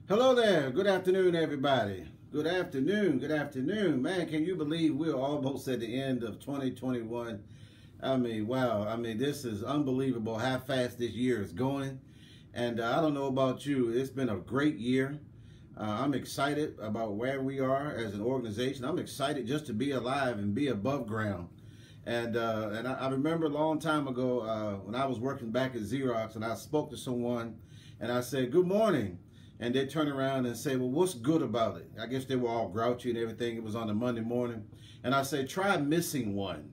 Hello there. Good afternoon, everybody. Good afternoon. Good afternoon. Man, can you believe we're almost at the end of 2021? I mean, wow. I mean, this is unbelievable how fast this year is going. And I don't know about you. It's been a great year. I'm excited about where we are as an organization. I'm excited just to be alive and be above ground. And I remember a long time ago when I was working back at Xerox and I spoke to someone and I said, "Good morning." And they turn around and say, "Well, what's good about it?" I guess they were all grouchy and everything. It was on a Monday morning. And I say, try missing one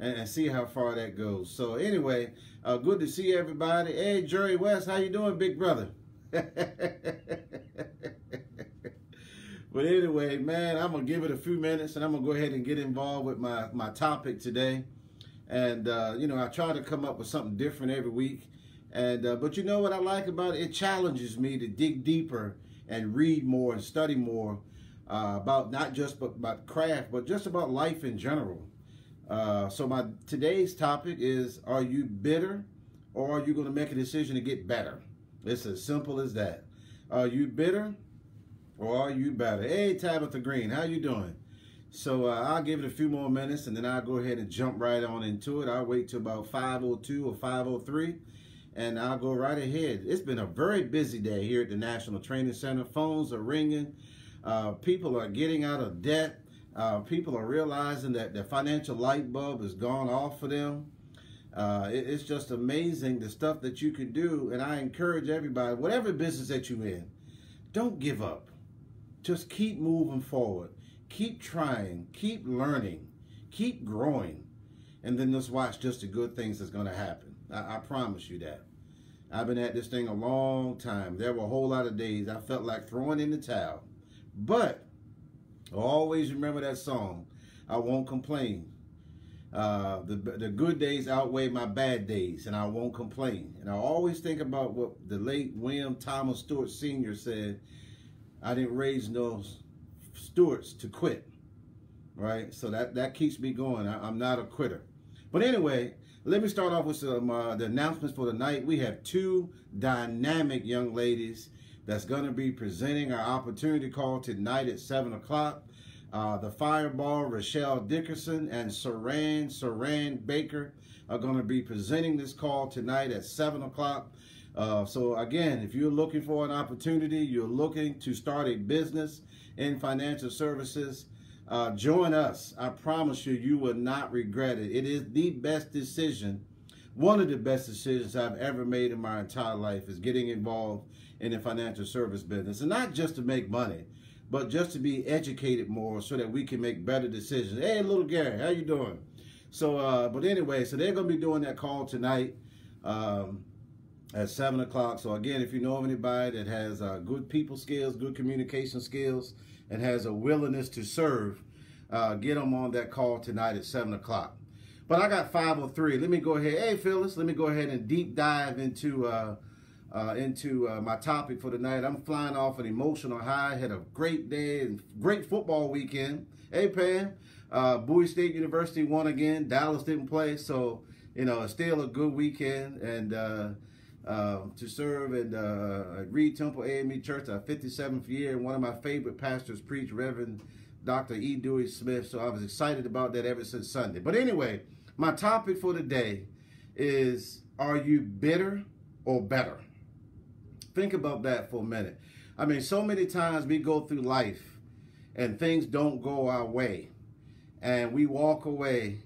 and see how far that goes. So anyway, good to see everybody. Hey, Jerry West, how you doing, big brother? But anyway, man, I'm going to give it a few minutes and I'm going to go ahead and get involved with my topic today. And, I try to come up with something different every week. And but you know what I like about it? It challenges me to dig deeper and read more and study more about not just about craft, but just about life in general. So today's topic is: are you bitter, or are you going to make a decision to get better? It's as simple as that. Are you bitter, or are you better? Hey, Tabitha Green, how you doing? So I'll give it a few more minutes, and then I'll go ahead and jump right on into it. I'll wait till about 5:02 or 5:03. And I'll go right ahead. It's been a very busy day here at the National Training Center. Phones are ringing. People are getting out of debt. People are realizing that the financial light bulb has gone off for them. It's just amazing the stuff that you can do. And I encourage everybody, whatever business that you're in, don't give up. Just keep moving forward. Keep trying. Keep learning. Keep growing. And then just watch just the good things that's going to happen. I promise you that. I've been at this thing a long time. There were a whole lot of days I felt like throwing in the towel. But I always remember that song, "I Won't Complain." The good days outweigh my bad days, and I won't complain. And I always think about what the late William Thomas Stewart Sr. said: "I didn't raise those Stewarts to quit." Right? So that keeps me going. I'm not a quitter. But anyway, let me start off with some the announcements for tonight. We have two dynamic young ladies that's going to be presenting our opportunity call tonight at 7 o'clock. The Fireball, Rochelle Dickerson, and Saran Baker are going to be presenting this call tonight at 7 o'clock. So again, if you're looking for an opportunity, you're looking to start a business in financial services, join us. I promise you, you will not regret it. It is the best decision. One of the best decisions I've ever made in my entire life is getting involved in the financial service business. And not just to make money, but just to be educated more so that we can make better decisions. Hey, little Gary, how you doing? So, but anyway, so they're going to be doing that call tonight at 7 o'clock. So again, if you know of anybody that has good people skills, good communication skills, and has a willingness to serve, get them on that call tonight at 7 o'clock. But I got 5:03. Let me go ahead. Hey, Phyllis, let me go ahead and deep dive into my topic for tonight. I'm flying off an emotional high. Had a great day and great football weekend. Hey, Pam, Bowie State University won again. Dallas didn't play, so it's still a good weekend. And to serve at Reed Temple AME Church, our 57th year, and one of my favorite pastors preached, Reverend Dr. E. Dewey Smith. So I was excited about that ever since Sunday. But anyway, my topic for today is: are you bitter or better? Think about that for a minute. I mean, so many times we go through life and things don't go our way, and we walk away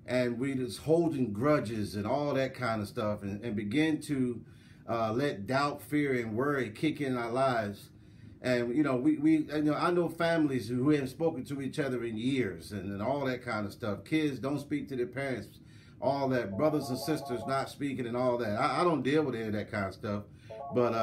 and we just holding grudges and all that kind of stuff, and begin to let doubt, fear, and worry kick in our lives. And I know families who haven't spoken to each other in years, and all that kind of stuff. Kids don't speak to their parents, all that. Brothers and sisters not speaking and all that. I don't deal with any of that kind of stuff, but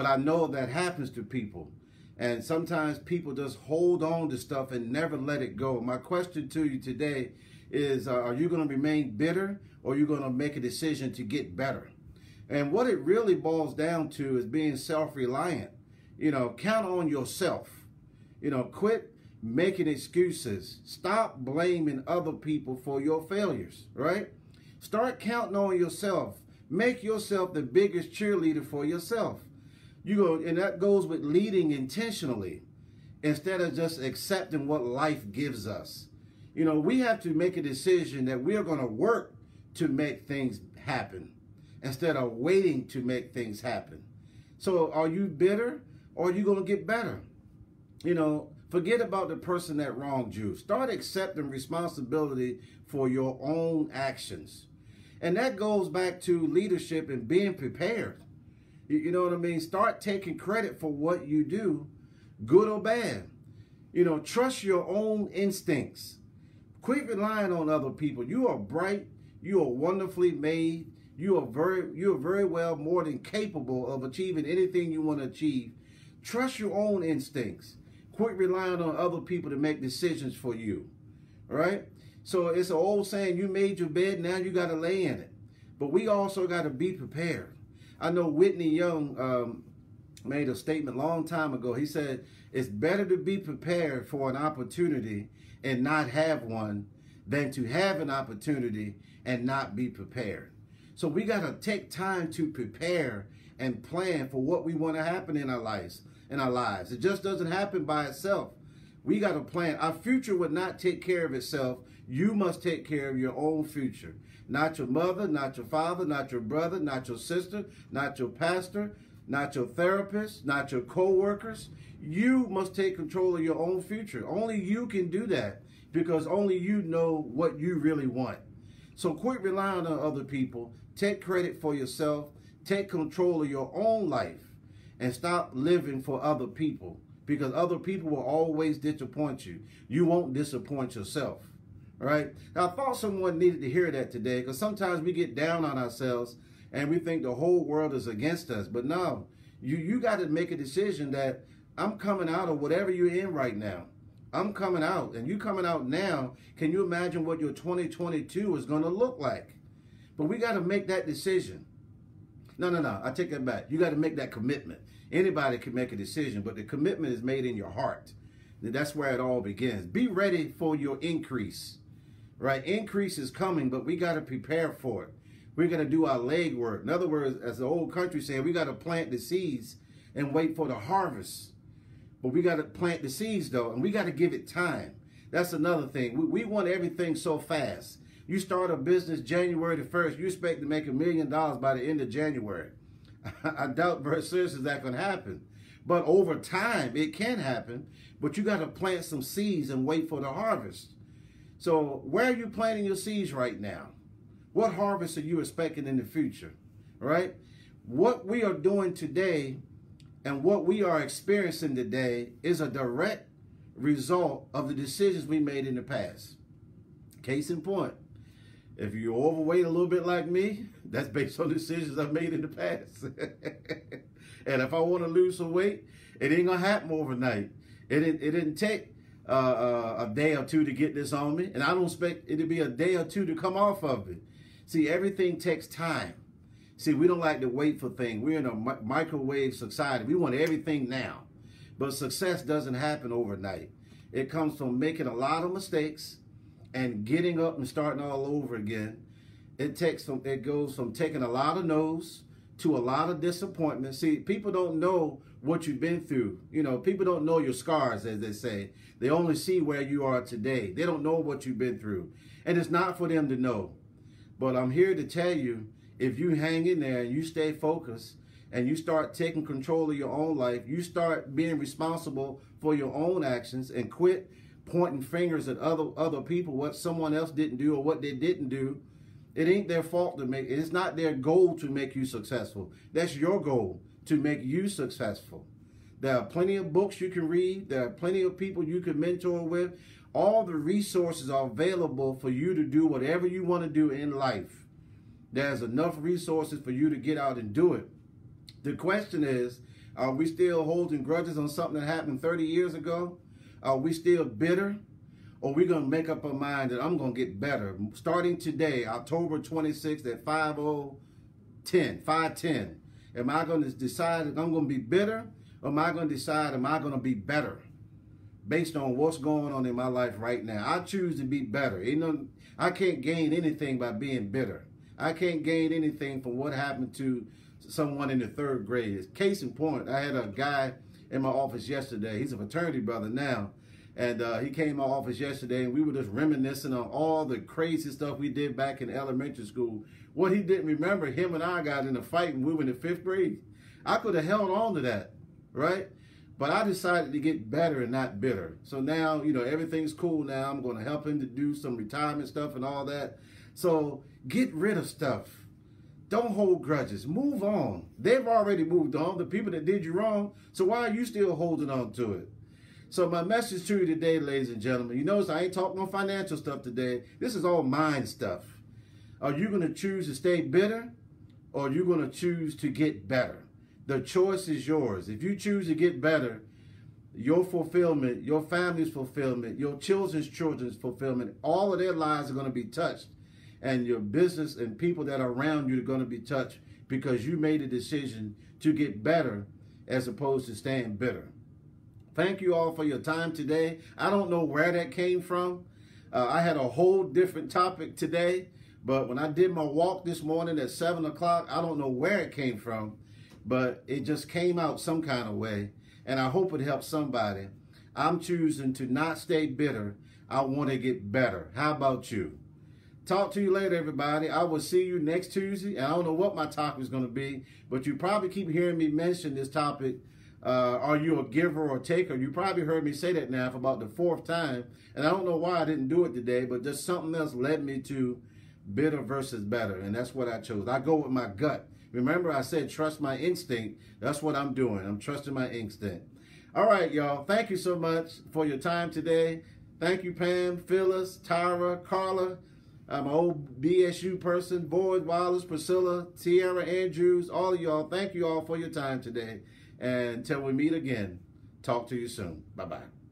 I know that happens to people. And sometimes people just hold on to stuff and never let it go. My question to you today is, are you going to remain bitter, or are you going to make a decision to get better? And what it really boils down to is being self-reliant. Count on yourself. Quit making excuses. Stop blaming other people for your failures, right? Start counting on yourself. Make yourself the biggest cheerleader for yourself. And that goes with leading intentionally instead of just accepting what life gives us. We have to make a decision that we are going to work to make things happen instead of waiting to make things happen. So are you bitter or are you going to get better? Forget about the person that wronged you. Start accepting responsibility for your own actions. And that goes back to leadership and being prepared. You know what I mean? Start taking credit for what you do, good or bad. Trust your own instincts. Quit relying on other people. You are bright. You are wonderfully made. You are very well more than capable of achieving anything you want to achieve. Trust your own instincts. Quit relying on other people to make decisions for you. All right? So it's an old saying, you made your bed, now you got to lay in it. But we also got to be prepared. I know Whitney Young made a statement a long time ago. He said, it's better to be prepared for an opportunity and not have one than to have an opportunity and not be prepared. So we got to take time to prepare and plan for what we want to happen in our lives. It just doesn't happen by itself. We got to plan. Our future would not take care of itself. You must take care of your own future. Not your mother, not your father, not your brother, not your sister, not your pastor, not your therapist, not your co-workers. You must take control of your own future. Only you can do that because only you know what you really want. So quit relying on other people. Take credit for yourself. Take control of your own life and stop living for other people because other people will always disappoint you. You won't disappoint yourself. All right? Now, I thought someone needed to hear that today because sometimes we get down on ourselves and we think the whole world is against us. But no, you got to make a decision that I'm coming out of whatever you're in right now. I'm coming out, and you coming out now. Can you imagine what your 2022 is going to look like? But we got to make that decision. No, I take that back. You got to make that commitment. Anybody can make a decision, but the commitment is made in your heart. And that's where it all begins. Be ready for your increase, right? Increase is coming, but we got to prepare for it. We're going to do our leg work. In other words, as the old country said, we got to plant the seeds and wait for the harvest. But we got to plant the seeds, though, and we got to give it time. That's another thing. We want everything so fast. You start a business January the 1st, you expect to make $1 million by the end of January. I doubt very seriously that can happen. But over time, it can happen. But you got to plant some seeds and wait for the harvest. So where are you planting your seeds right now? What harvest are you expecting in the future? Right? What we are doing today and what we are experiencing today is a direct result of the decisions we made in the past. Case in point, if you're overweight a little bit like me, that's based on decisions I've made in the past. And if I want to lose some weight, it ain't going to happen overnight. It didn't take a day or two to get this on me, and I don't expect it to be a day or two to come off of it. See, everything takes time. See, we don't like to wait for things. We're in a microwave society. We want everything now. But success doesn't happen overnight. It comes from making a lot of mistakes and getting up and starting all over again. It goes from taking a lot of no's to a lot of disappointment. See, people don't know what you've been through. People don't know your scars, as they say. They only see where you are today. They don't know what you've been through. And it's not for them to know. But I'm here to tell you, if you hang in there and you stay focused and you start taking control of your own life, you start being responsible for your own actions and quit pointing fingers at other people, what someone else didn't do or what they didn't do. It ain't their fault to make, it's not their goal to make you successful. That's your goal, to make you successful. There are plenty of books you can read. There are plenty of people you can mentor with. All the resources are available for you to do whatever you want to do in life. There's enough resources for you to get out and do it. The question is, are we still holding grudges on something that happened 30 years ago? Are we still bitter? Or are we going to make up our mind that I'm going to get better? Starting today, October 26th at 5:10, am I going to decide that I'm going to be bitter? Or am I going to decide, am I going to be better? Based on what's going on in my life right now. I choose to be better. I can't gain anything by being bitter. I can't gain anything from what happened to someone in the 3rd grade. Case in point, I had a guy in my office yesterday. He's a fraternity brother now. And he came to my office yesterday, and we were just reminiscing on all the crazy stuff we did back in elementary school. What he didn't remember, him and I got in a fight when we were in the 5th grade. I could have held on to that, right? But I decided to get better and not bitter. So now, you know, everything's cool now. I'm going to help him to do some retirement stuff and all that. So get rid of stuff. Don't hold grudges. Move on. They've already moved on, the people that did you wrong. So why are you still holding on to it? So my message to you today, ladies and gentlemen, you notice I ain't talking no financial stuff today. This is all mind stuff. Are you going to choose to stay bitter, or are you going to choose to get better? The choice is yours. If you choose to get better, your fulfillment, your family's fulfillment, your children's fulfillment, all of their lives are going to be touched. And your business and people that are around you are going to be touched because you made a decision to get better as opposed to staying bitter. Thank you all for your time today. I don't know where that came from. I had a whole different topic today, but when I did my walk this morning at 7 o'clock, I don't know where it came from, but it just came out some kind of way, and I hope it helps somebody. I'm choosing to not stay bitter. I want to get better. How about you? Talk to you later, everybody. I will see you next Tuesday, and I don't know what my topic is going to be, but you probably keep hearing me mention this topic. Are you a giver or a taker? You probably heard me say that now for about the 4th time. And I don't know why I didn't do it today, but just something else led me to bitter versus better. And that's what I chose. I go with my gut. Remember, I said trust my instinct. That's what I'm doing. I'm trusting my instinct. All right, y'all. Thank you so much for your time today. Thank you, Pam, Phyllis, Tyra, Carla, my old BSU person, Boyd, Wallace, Priscilla, Tierra, Andrews, all of y'all. Thank you all for your time today. And until we meet again, talk to you soon. Bye-bye.